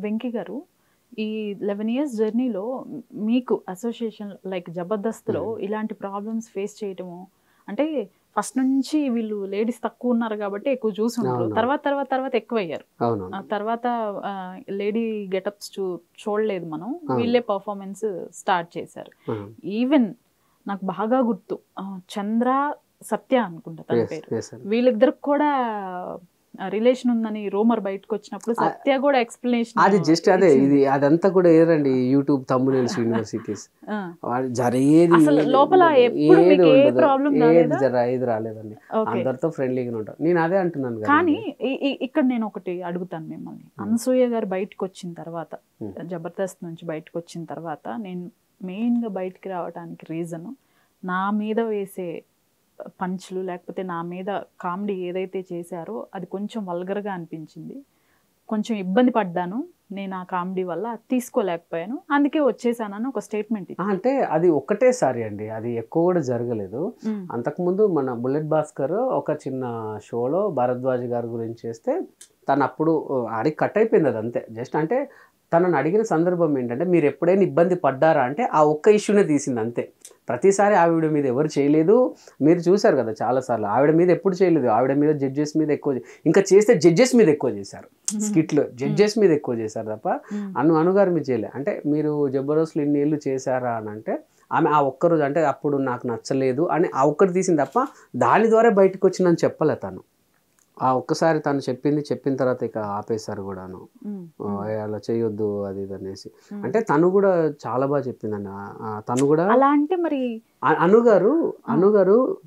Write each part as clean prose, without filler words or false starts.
వెంకీ గారు, ఈ 11 ఇయర్స్ జర్నీలో మీకు అసోసియేషన్ లైక్ జబర్దస్త్‌లో ఇలాంటి ప్రాబ్లమ్స్ ఫేస్ చేయటము అంటే ఫస్ట్ నుంచి వీళ్ళు లేడీస్ తక్కువ ఉన్నారు కాబట్టి ఎక్కువ చూసుంటారు. తర్వాత ఎక్కువయ్యారు. ఆ తర్వాత లేడీ గెటప్స్ చూడలేదు మనం. వీళ్ళే పర్ఫార్మెన్స్ స్టార్ట్ చేశారు. ఈవెన్ నాకు బాగా గుర్తు చంద్ర సత్య అనుకుంటా తన పేరు. వీళ్ళిద్దరికి కూడా రిలేషన్ ఉందని రూమర్ బయటకు వచ్చినప్పుడు సత్య కూడా ఎక్స్ప్లెనేషన్ అది జస్ట్ అదే ఇది అదంతా కూడా ఏరండి యూట్యూబ్ తమ్మునేల్స్ యూనివర్సిటీస్ జరిగేది లోపల ఎప్పుడు మీకు ఏ ప్రాబ్లం ఏది రాలేదండి. అందరితో ఫ్రెండ్లీగా ఉంటారు. నేను అదే అంటున్నాను. కానీ ఇక్కడ నేను ఒకటి అడుగుతాను మిమ్మల్ని. అనసూయ గారు బయటకు వచ్చిన తర్వాత, జబర్దస్త్ నుంచి బయటకు వచ్చిన తర్వాత, నేను మెయిన్ గా బయటికి రావడానికి రీజన్ నా మీద వేసే పంచులు లేకపోతే నా మీద కామెడీ ఏదైతే చేశారో అది కొంచెం వల్గర్గా అనిపించింది. కొంచెం ఇబ్బంది పడ్డాను నేను ఆ కామెడీ వల్ల, తీసుకోలేకపోయాను, అందుకే వచ్చేసానని ఒక స్టేట్మెంట్. అంటే అది ఒక్కటేసారి అండి, అది ఎక్కువ కూడా జరగలేదు. అంతకుముందు మన బుల్లెట్ భాస్కర్ ఒక చిన్న షోలో భారద్వాజ్ గారి గురించి చేస్తే తను అప్పుడు ఆడికి కట్ అయిపోయింది. అది అంతే. జస్ట్ అంటే తనని అడిగిన సందర్భం ఏంటంటే మీరు ఎప్పుడైనా ఇబ్బంది పడ్డారా అంటే ఆ ఒక్క ఇష్యూనే తీసింది అంతే. ప్రతిసారి ఆవిడ మీద ఎవరు చేయలేదు. మీరు చూశారు కదా చాలాసార్లు ఆవిడ మీద ఎప్పుడు చేయలేదు. ఆవిడ మీద జడ్జెస్ మీద ఎక్కువ, ఇంకా చేస్తే జడ్జెస్ మీద ఎక్కువ చేశారు. స్కిట్లు జడ్జెస్ మీద ఎక్కువ చేశారు తప్ప అనుగారి మీద చేయలేదు. అంటే మీరు జబర్దస్త్లో ఇన్ని ఏళ్ళు చేశారా అని అంటే ఆమె ఆ ఒక్కరోజు అంటే అప్పుడు నాకు నచ్చలేదు అని ఆ ఒక్కటి తీసింది తప్ప దాని ద్వారా బయటకు వచ్చిందని చెప్పలే తను. ఆ ఒక్కసారి తను చెప్పిన తర్వాత ఇక ఆపేశారు కూడాను, అలా చేయొద్దు అది ఇది అనేసి. అంటే తను కూడా చాలా బాగా చెప్పిందండి. తను కూడా అలా అంటే మరి అనుగారు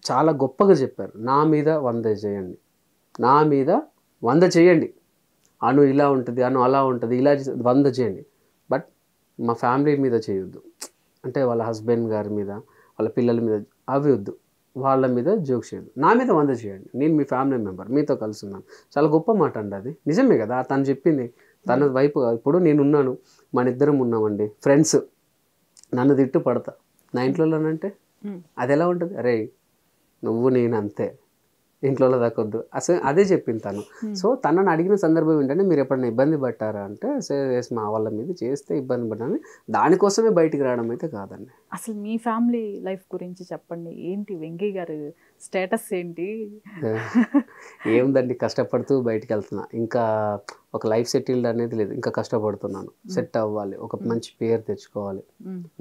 చాలా గొప్పగా చెప్పారు. నా మీద 100 చేయండి, నా మీద 100 చేయండి, అను ఇలా ఉంటుంది, అను అలా ఉంటుంది, ఇలా 100 చేయండి, బట్ మా ఫ్యామిలీ మీద చేయొద్దు. అంటే వాళ్ళ హస్బెండ్ గారి మీద, వాళ్ళ పిల్లల మీద అవి వద్దు, వాళ్ళ మీద జోక్ చేయదు, నా మీద 100 చేయండి, నేను మీ ఫ్యామిలీ మెంబర్, మీతో కలిసి ఉన్నాను. చాలా గొప్ప మాట అండి. అది నిజమే కదా తను చెప్పింది. తన వైపు ఇప్పుడు నేనున్నాను, మన ఇద్దరం ఉన్నామండి ఫ్రెండ్స్, నన్ను తిట్టు పడతా నా ఇంట్లోనంటే అది ఎలా ఉంటుంది? అరే నువ్వు నేను అంతే, ఇంట్లో దాకొద్దు అసలు అదే చెప్పింది తను. సో తనని అడిగిన సందర్భం ఏంటంటే మీరు ఎప్పుడైనా ఇబ్బంది పడ్డారా అంటే మా వాళ్ళ మీద చేస్తే ఇబ్బంది పడ్డాను, దానికోసమే బయటికి రావడం అయితే కాదండి. అసలు మీ ఫ్యామిలీ లైఫ్ గురించి చెప్పండి. ఏంటి వెంకీ గారు స్టేటస్ ఏంటి? ఏముందండి, కష్టపడుతూ బయటికి వెళ్తున్నా. ఇంకా ఒక లైఫ్ సెటిల్డ్ అనేది లేదు, ఇంకా కష్టపడుతున్నాను. సెట్ అవ్వాలి, ఒక మంచి పేరు తెచ్చుకోవాలి.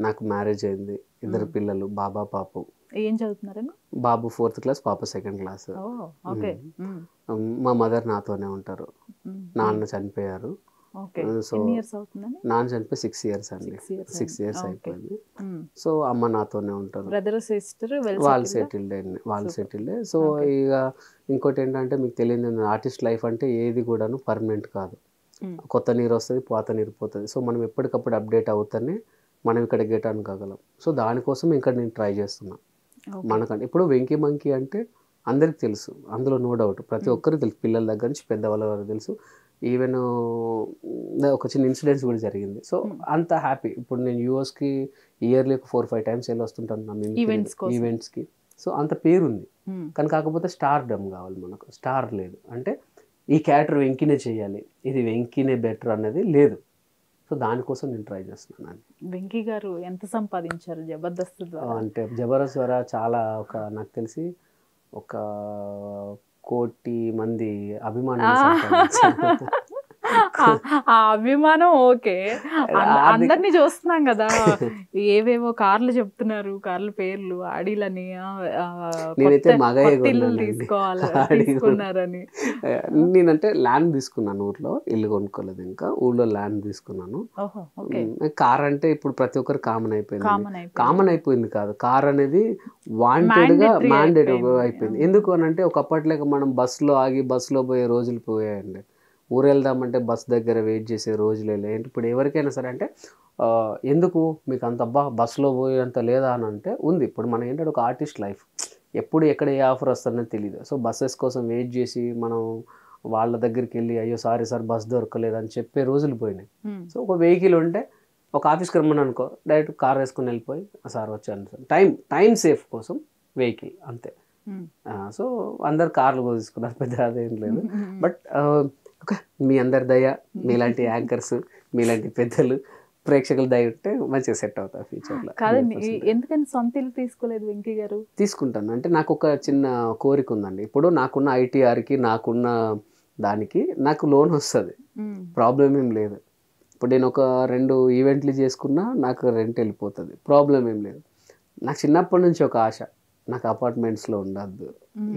నాకు మ్యారేజ్ అయింది, 2 పిల్లలు, బాబా పాపు. ఏం చదువుతున్నారండి? బాబు 4th క్లాస్, పాప 2nd క్లాస్. మా మదర్ నాతోనే ఉంటారు. నాన్న చనిపోయారు. నాన్న చనిపోయి 6 years అండి. 6 years అయిపోయింది. సో అమ్మ నాతోనే ఉంటారు. వాళ్ళు సెటిల్డ్. సో ఇక ఇంకోటి ఏంటంటే మీకు తెలియదు, ఆర్టిస్ట్ లైఫ్ అంటే ఏది కూడాను పర్మనెంట్ కాదు. కొత్త నీరు వస్తుంది, పాత నీరు పోతుంది. సో మనం ఎప్పటికప్పుడు అప్డేట్ అవుతానే మనం ఇక్కడ గెట్ ఆన్ కాగలం. సో దానికోసం ఇక్కడ నేను ట్రై చేస్తున్నా. మనకంటే ఇప్పుడు వెంకీ మంకీ అంటే అందరికి తెలుసు, అందులో నో డౌట్, ప్రతి ఒక్కరికి తెలుసు, పిల్లల దగ్గర నుంచి పెద్దవాళ్ళ వరకు తెలుసు. ఈవెన్ ఒక చిన్న ఇన్సిడెంట్స్ కూడా జరిగింది. సో అంత హ్యాపీ. ఇప్పుడు నేను యూఎస్కి ఇయర్లీ 4-5 times వెళ్ళి వస్తుంటాను ఈవెంట్స్కి. సో అంత పేరుంది, కానీ కాకపోతే స్టార్ డమ్ కావాలి మనకు. స్టార్ లేదు అంటే ఈ క్యారెక్టర్ వెంకీనే చేయాలి, ఇది వెంకీనే బెటర్ అనేది లేదు. సో దానికోసం నేను ట్రై చేస్తున్నాను. వెంకీ గారు ఎంత సంపాదించారు జబర్దస్త్ ద్వారా? అంటే జబర్దస్త్ ద్వారా చాలా, నాకు తెలిసి 1 కోటి మంది అభిమానులు. ఆ అభిమానం ఓకే, అందరినీ చూస్తున్నాం కదా, ఏవేవో కార్లు చెప్తున్నారు, కార్ల పేర్లు, ఆడీలని, తీసుకున్నారని. నేనంటే ల్యాండ్ తీసుకున్నాను ఊర్లో, ఇల్లు కొనుక్కోలేదు, ఇంకా ఊళ్ళో ల్యాండ్ తీసుకున్నాను. కార్ అంటే ఇప్పుడు ప్రతి ఒక్కరు కామన్ అయిపోయింది కాదు, కార్ అనేది వాంటెడ్ గా మ్యాండేట్ అయిపోయింది. ఎందుకు అని అంటే ఒకప్పట్లేక మనం బస్సులో ఆగి బస్సులో పోయే రోజులు పోయాయండి. ఊరు వెళ్దామంటే బస్ దగ్గర వెయిట్ చేసే రోజులే ఏంటి. ఇప్పుడు ఎవరికైనా సరే అంటే ఎందుకు మీకు అంత బస్సులో పోయేంత లేదా అని అంటే ఉంది. ఇప్పుడు మనం ఏంటంటే ఒక ఆర్టిస్ట్ లైఫ్, ఎప్పుడు ఎక్కడ ఏ ఆఫర్ వస్తుందని తెలియదు. సో బస్సెస్ కోసం వెయిట్ చేసి మనం వాళ్ళ దగ్గరికి వెళ్ళి అయ్యో సారీ సార్ బస్ దొరకలేదు అని చెప్పే రోజులు పోయినాయి. సో ఒక వెహికల్ ఉంటే ఒక ఆఫీస్కి రమ్మని అనుకో, డైరెక్ట్ కార్ వేసుకొని వెళ్ళిపోయి సార్ వచ్చాను సార్, టైం సేఫ్ కోసం వెహికల్ అంతే. సో అందరు కార్లు తీసుకున్నారు, పెద్ద అదేం లేదు. బట్ మీ అందరి దయ, మీలాంటి యాంకర్స్, మీలాంటి పెద్దలు ప్రేక్షకులు దయ ఉంటే మంచిగా సెట్ అవుతా ఫ్యూచర్లో. కాదండి, ఎందుకని సొంత ఇల్లు తీసుకోలేదు వెంకీ గారు? తీసుకుంటాను అంటే నాకు ఒక చిన్న కోరిక ఉందండి. ఇప్పుడు నాకున్న ఐటీఆర్కి నాకున్న దానికి నాకు లోన్ వస్తుంది, ప్రాబ్లం ఏం లేదు. ఇప్పుడు నేను ఒక 2 ఈవెంట్లు చేసుకున్నా నాకు రెంట్ వెళ్ళిపోతుంది, ప్రాబ్లం ఏం లేదు. నాకు చిన్నప్పటి నుంచి ఒక ఆశ, నాకు అపార్ట్మెంట్స్లో ఉండద్దు,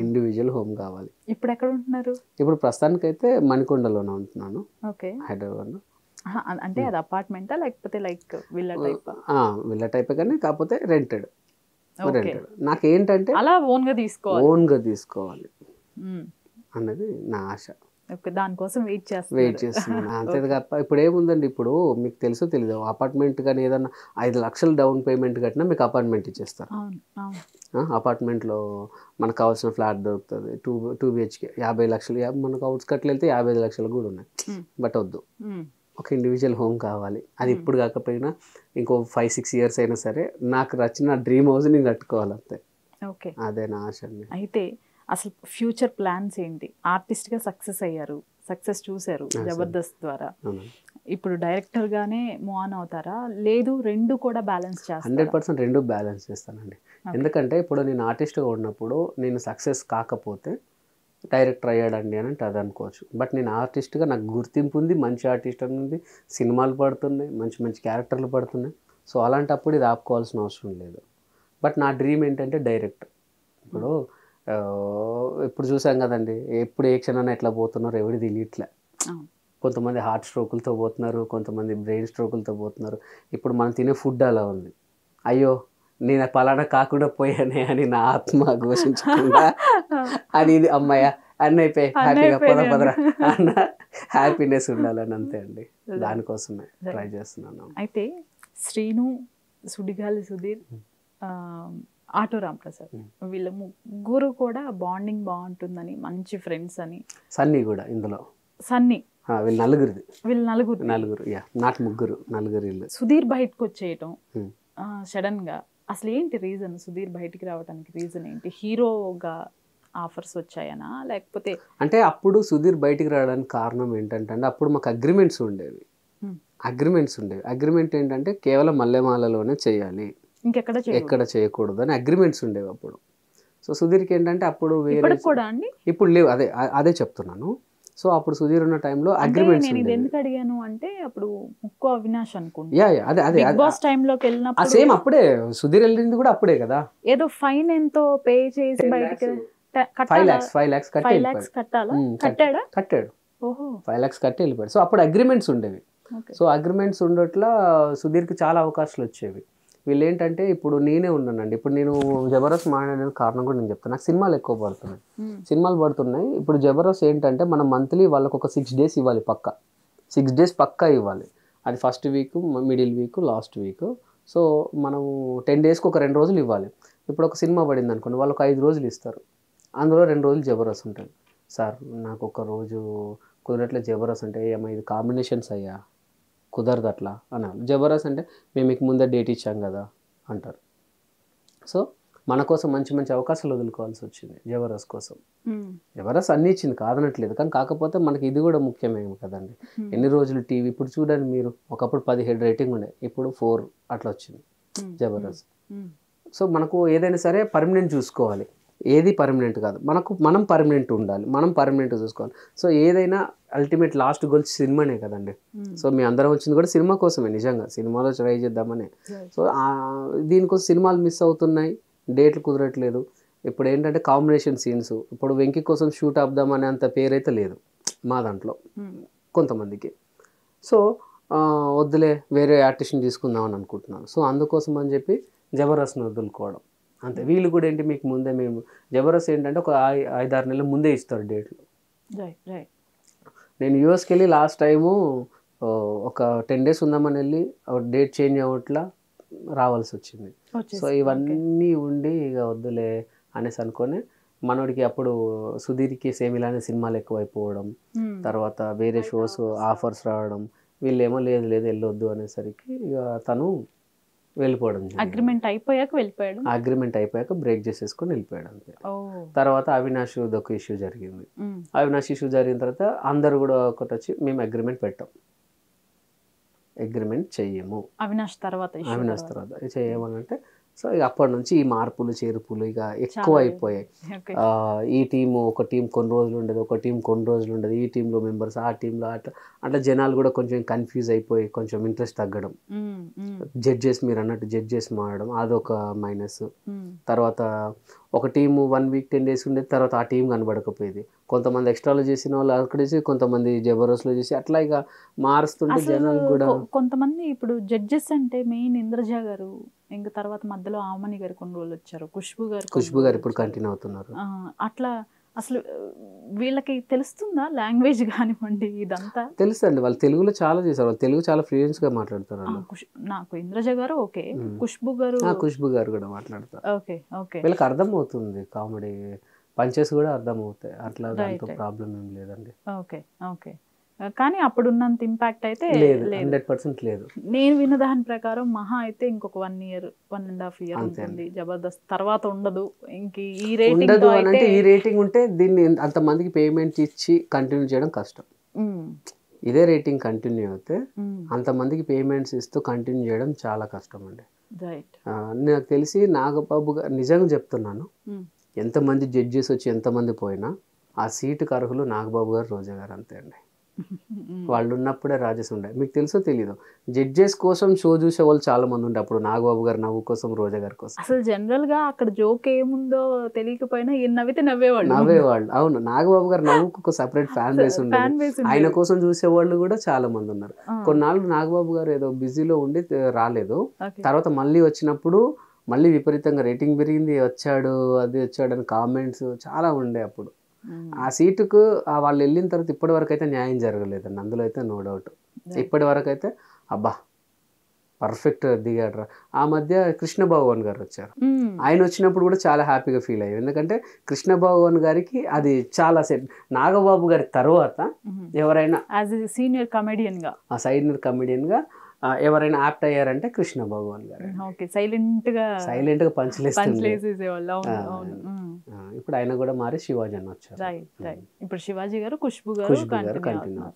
ఇండివిజువల్ హోమ్ కావాలి. ఇప్పుడు ఎక్కడ ఉంటున్నారు? ఇప్పుడు ప్రస్తుతానికైతే మణికొండలోనే ఉంటున్నాను, హైదరాబాద్లో. అంటే అది అపార్ట్మెంటా లేకపోతే లైక్ విల్లా టైప్? విల్లా టైపే, కానీ కాకపోతే రెంటెడ్. నాకేంటంటే అలా ఓన్గా తీసుకోవాలి అన్నది నా ఆశ. దానికోసం వెయిట్ చేస్తున్నాను అంతే తప్ప ఇప్పుడు ఏముందండి. ఇప్పుడు మీకు తెలుసో తెలీదు, అపార్ట్మెంట్ కానీ ఏదన్నా 5 లక్షలు డౌన్ పేమెంట్ కట్టినా మీకు అపార్ట్మెంట్ ఇచ్చేస్తారు. అపార్ట్మెంట్లో మనకు కావాల్సిన ఫ్లాట్ దొరుకుతుంది, 2 BHK 50 లక్షలు. మనకు అవుట్స్కట్లు వెళ్తే 55 లక్షలు కూడా ఉన్నాయి. బట్ వద్దు, ఒక ఇండివిజువల్ హోమ్ కావాలి. అది ఇప్పుడు కాకపోయినా ఇంకో 5-6 ఇయర్స్ అయినా సరే నాకు నచ్చిన డ్రీమ్ హౌస్ నేను కట్టుకోవాలి అంతే. అదే నా ఆశ అండి. అయితే అసలు ఫ్యూచర్ ప్లాన్స్ ఏంటి? ఆర్టిస్ట్గా సక్సెస్ అయ్యారు, సక్సెస్ చూశారు జబర్దస్త్ ద్వారా. ఇప్పుడు డైరెక్టర్గానే మూవ్ ఆన్ అవుతారా, లేదు రెండు కూడా బ్యాలెన్స్ చేస్తారా? 100% రెండు బ్యాలెన్స్ చేస్తానండి. ఎందుకంటే ఇప్పుడు నేను ఆర్టిస్ట్గా ఉన్నప్పుడు నేను సక్సెస్ కాకపోతే డైరెక్టర్ అయ్యాడండి అని అంటే అది అనుకోవచ్చు. బట్ నేను ఆర్టిస్ట్గా నాకు గుర్తింపు ఉంది, మంచి ఆర్టిస్ట్ అని ఉంది, సినిమాలు పడుతున్నాయి, మంచి మంచి క్యారెక్టర్లు పడుతున్నాయి. సో అలాంటప్పుడు ఇది ఆపుకోవాల్సిన అవసరం లేదు. బట్ నా డ్రీమ్ ఏంటంటే డైరెక్టర్. ఇప్పుడు చూసాం కదండి, ఎప్పుడు ఏ క్షణాన్ని ఎట్లా పోతున్నారు ఎవరి తెలియట్లే. కొంతమంది హార్ట్ స్ట్రోకులతో పోతున్నారు, కొంతమంది బ్రెయిన్ స్ట్రోకులతో పోతున్నారు. ఇప్పుడు మనం తినే ఫుడ్ అలా ఉంది. అయ్యో నేను పలానా కాకుండా పోయానే అని నా ఆత్మ ఘోషించకుండా అది ఇది అమ్మాయ అన్నీ అయిపోయి హ్యాపీగా పదరా అన్న హ్యాపీనెస్ ఉండాలని అంతే అండి. దానికోసమే ట్రై చేస్తున్నాను. అయితే శ్రీను, సుడిగాలి సుధీర్, ఆటో రాంప్రసాద్ వీళ్ళ ముగ్గురు కూడా బాండింగ్ బాగుంటుందని, మంచి ఫ్రెండ్స్ అని. సన్నీ కూడా ఇందులో. సన్నీ వీళ్ళు నలుగురు నాట్ ముగ్గురు, నలుగురు ఇల్లు. సుధీర్ బయటకు వచ్చేయటం సడన్ గా, అసలు ఏంటి రీజన్? సుధీర్ బయటికి రావడానికి రీజన్ ఏంటి? హీరోగా ఆఫర్స్ వచ్చాయనా లేకపోతే? అంటే అప్పుడు సుధీర్ బయటికి రావడానికి కారణం ఏంటంటే అప్పుడు మాకు అగ్రిమెంట్స్ ఉండేవి. అగ్రిమెంట్ ఏంటంటే కేవలం మల్లెమాలలోనే చేయాలి, ఎక్కడ చేయకూడదు అని అగ్రిమెంట్స్ ఉండేవి అప్పుడు. సో సుధీర్కి ఏంటంటే అప్పుడు వేరే ఇప్పుడు లేవు, అదే చెప్తున్నాను. సో అప్పుడు సుధీర్ ఉన్న టైంలో అగ్రిమెంట్స్ ఎందుకు అడిగాను అంటే అప్పుడు ముక్కు అవినాష్ అనుకుంటా సేమ్ అప్పుడే సుధీర్ వెళ్ళింది కూడా అప్పుడే కదా. ఏదో ఫైన్ ఎంతో పే చేసి బయటికి 5 lakhs కట్టాడా? కట్టాడు. 5 lakhs కట్టి వెళ్ళిపోయాడు. సో అప్పుడు అగ్రిమెంట్స్ ఉండేవి. సో అగ్రిమెంట్స్ ఉండట్లా సుధీర్కి చాలా అవకాశాలు వచ్చేవి. వీళ్ళు ఏంటంటే ఇప్పుడు నేనే ఉన్నానండి. ఇప్పుడు నేను జబర్దస్త్ మాట్లాడడానికి కారణం కూడా నేను చెప్తాను. నాకు సినిమాలు ఎక్కువ పడుతున్నాయి. ఇప్పుడు జబర్దస్త్ ఏంటంటే మనం మంత్లీ వాళ్ళకు ఒక 6 days ఇవ్వాలి, 6 days పక్కా ఇవ్వాలి. అది first week, middle week, last week. So మనం 10 daysకి ఒక 2 రోజులు ఇవ్వాలి. ఇప్పుడు ఒక సినిమా పడింది అనుకోండి, వాళ్ళు ఒక 5 రోజులు ఇస్తారు, అందులో 2 రోజులు జబర్దస్త్ ఉంటుంది. సార్ నాకు ఒక రోజు కుదరట్లేదు జబర్దస్త్ అంటే, ఏమో ఇది కాంబినేషన్స్ అయ్యా కుదరదు అట్లా అన్నారు. జబర్దస్త్ అంటే మేము మీకు ముందే డేట్ ఇచ్చాం కదా అంటారు. సో మన కోసం మంచి మంచి అవకాశాలు వదులుకోవాల్సి వచ్చింది జబర్దస్త్ కోసం. జబర్దస్త్ అన్నీ ఇచ్చింది కాదనట్లేదు, కానీ కాకపోతే మనకి ఇది కూడా ముఖ్యమేమో కదండి. ఎన్ని రోజులు టీవీ, ఇప్పుడు చూడండి మీరు, ఒకప్పుడు 17 రేటింగ్ ఉండే, ఇప్పుడు 4 అట్లా వచ్చింది జబర్దస్త్. సో మనకు ఏదైనా సరే పర్మనెంట్ చూసుకోవాలి, ఏది పర్మనెంట్ కాదు. మనం పర్మనెంట్ ఉండాలి, మనం పర్మనెంట్ చూసుకోవాలి. సో ఏదైనా అల్టిమేట్ లాస్ట్ గోల్ సినిమానే కదండి. సో మీ అందరం వచ్చింది కూడా సినిమా కోసమే, నిజంగా సినిమాలో ట్రై చేద్దామనే. సో దీనికోసం సినిమాలు మిస్ అవుతున్నాయి, డేట్లు కుదరట్లేదు. ఇప్పుడు ఏంటంటే కాంబినేషన్ సీన్స్, ఇప్పుడు వెంకీ కోసం షూట్ ఆపుదామనే అంత పేరైతే లేదు మా దాంట్లో కొంతమందికి. సో వద్దులే వేరే ఆర్టిస్ట్ని తీసుకుందామని అనుకుంటున్నాను. సో అందుకోసం అని చెప్పి జబర్దస్త్ని వదులుకోవడం అంతే. వీళ్ళు కూడా ఏంటి, మీకు ముందే మేము జబర్దస్త్ ఏంటంటే ఒక 5-6 నెలల ముందే ఇస్తారు డేట్లు. నేను యూఎస్కి వెళ్ళి లాస్ట్ టైము ఒక 10 days ఉందామని వెళ్ళి డేట్ చేంజ్ అవ్వట్లా రావాల్సి వచ్చింది. సో ఇవన్నీ ఉండి ఇక వద్దులే అనేసి అనుకొని మనోడికి అప్పుడు సుధీర్కి సేమ్ ఇలానే సినిమాలు ఎక్కువైపోవడం, తర్వాత వేరే షోస్ ఆఫర్స్ రావడం, వీళ్ళేమో లేదు వెళ్ళొద్దు అనేసరికి ఇక తను వెళ్ళిపోవడం. అగ్రిమెంట్ అయిపోయాక బ్రేక్ చేసేసుకొని వెళ్ళిపోయాడు అంతే. తర్వాత అవినాష్ ఒక ఇష్యూ జరిగింది. అవినాష్ ఇష్యూ జరిగిన తర్వాత అందరు కూడా ఒకటి వచ్చి మేము అగ్రిమెంట్ పెట్టాం. అగ్రిమెంట్ చెయ్యము, అవినాష్ తర్వాత చేయమనంటే సో ఇక అప్పటి నుంచి ఈ మార్పులు చేర్పులు ఇక ఎక్కువ అయిపోయాయి. ఈ టీము ఒక టీం కొన్ని రోజులు ఉండదు, ఒక టీం కొన్ని రోజులు ఉండదు, ఈ టీంలో మెంబర్స్ ఆ టీంలో అట్లా జనాలు కూడా కొంచెం కన్ఫ్యూజ్ అయిపోయి కొంచెం ఇంట్రెస్ట్ తగ్గడం, జడ్జెస్ మీరు అన్నట్టు జడ్జెస్ మారడం అదొక మైనస్. తర్వాత ఒక టీము 1 వీక్ 10 days ఉండేది, తర్వాత ఆ టీం కనబడకపోయేది. కొంతమంది ఎక్స్ట్రాలో చేసిన వాళ్ళు అక్కడ చేసి, కొంతమంది జబర్దస్త్లో చేసి అట్లా ఇక మారుస్తుంటే జనాలు కూడా. కొంతమంది ఇప్పుడు జడ్జెస్ అంటే మెయిన్ ఇంద్రజ గారు, ఇంకా తర్వాత మధ్యలో ఆమని గారు కొన్ని రోజులు వచ్చారు, ఖుష్బు గారు ఇప్పుడు కంటిన్యూ అవుతున్నారు. అట్లా అసలు వీళ్ళకి తెలుస్తుందా లాంగ్వేజ్ కానివ్వండి ఇదంతా? తెలుసండి, వాళ్ళు తెలుగులో చాలా చేశారు, వాళ్ళు తెలుగు చాలా ఫ్లూయెన్స్ గా మాట్లాడతారు. నాకు ఇంద్రజ గారు ఓకే, ఖుష్బు గారు కూడా మాట్లాడతారు. వీళ్ళకి అర్థం అవుతుంది, కామెడీ పంచెస్ కూడా అర్థం అవుతాయి, అట్లా దాంతో ప్రాబ్లం ఏం లేదండి. ఓకే కానీ అప్పుడున్నంత ఇంపాక్ట్ అయితే లేదు, 100% లేదు. నేను విన్న దాని ప్రకారం మహా అయితే ఇంకొక 1 year 1.5 year ఉంటుంది జబర్దస్త్, తర్వాత ఉండదు. ఇంక ఈ రేటింగ్ అంటే ఈ రేటింగ్ ఉంటే దీన్ని అంత మందికి పేమెంట్ ఇచ్చి కంటిన్యూ చేయడం కష్టం. ఇదే రేటింగ్ కంటిన్యూ అయితే అంతమందికి పేమెంట్స్ ఇస్తూ కంటిన్యూ చేయడం చాలా కష్టం అండి. నాకు తెలిసి నాగబాబు గారు, నిజంగా చెప్తున్నాను, ఎంతమంది జడ్జెస్ వచ్చి ఎంతమంది పోయినా ఆ సీటుకు అర్హులు నాగబాబు గారు, రోజా గారు అంతే అండి. వాళ్ళు ఉన్నప్పుడే రాజేష్ ఉండే. మీకు తెలుసో తెలీదు, జడ్జెస్ కోసం షో చూసే వాళ్ళు చాలా మంది ఉండే అప్పుడు, నాగబాబు గారు నవ్వు కోసం, రోజా గారి కోసం. అసలు జనరల్ గా అక్కడ జోక్ ఏముందో తెలియకపోయినా నవ్వితే నవ్వేవాళ్ళు. అవును, నాగబాబు గారు నవ్వుకు ఒక సెపరేట్ ఫ్యాన్ బేస్ ఉండేది, ఆయన కోసం చూసేవాళ్ళు కూడా చాలా మంది ఉన్నారు. కొన్నాళ్ళు నాగబాబు గారు ఏదో బిజీలో ఉండి రాలేదు, తర్వాత మళ్ళీ వచ్చినప్పుడు మళ్ళీ విపరీతంగా రేటింగ్ పెరిగింది, వచ్చాడు అది వచ్చాడు అని కామెంట్స్ చాలా ఉండే అప్పుడు. ఆ సీటుకు వాళ్ళు వెళ్ళిన తర్వాత ఇప్పటి వరకు అయితే న్యాయం జరగలేదండి, అందులో అయితే నో డౌట్. ఇప్పటి వరకు అయితే అబ్బా పర్ఫెక్ట్ దిగాడు. ఆ మధ్య కృష్ణ భగవాన్ గారు వచ్చారు, ఆయన వచ్చినప్పుడు కూడా చాలా హ్యాపీగా ఫీల్ అయ్యారు, ఎందుకంటే కృష్ణ భగవాన్ గారికి అది చాలా సెట్. నాగబాబు గారి తర్వాత ఎవరైనా సీనియర్ కమెడియన్ గా ఎవరైనా యాప్ట్ అయ్యారంటే కృష్ణ భగవాన్ గారు. సైలెంట్ గా పంచలేసేవాళ్ళు. ఇప్పుడు ఆయన కూడా మారి శివాజీ అని వచ్చారు. ఇప్పుడు శివాజీ గారు, ఖుష్బు గారు కంటిన్యూ అవుతున్నారు.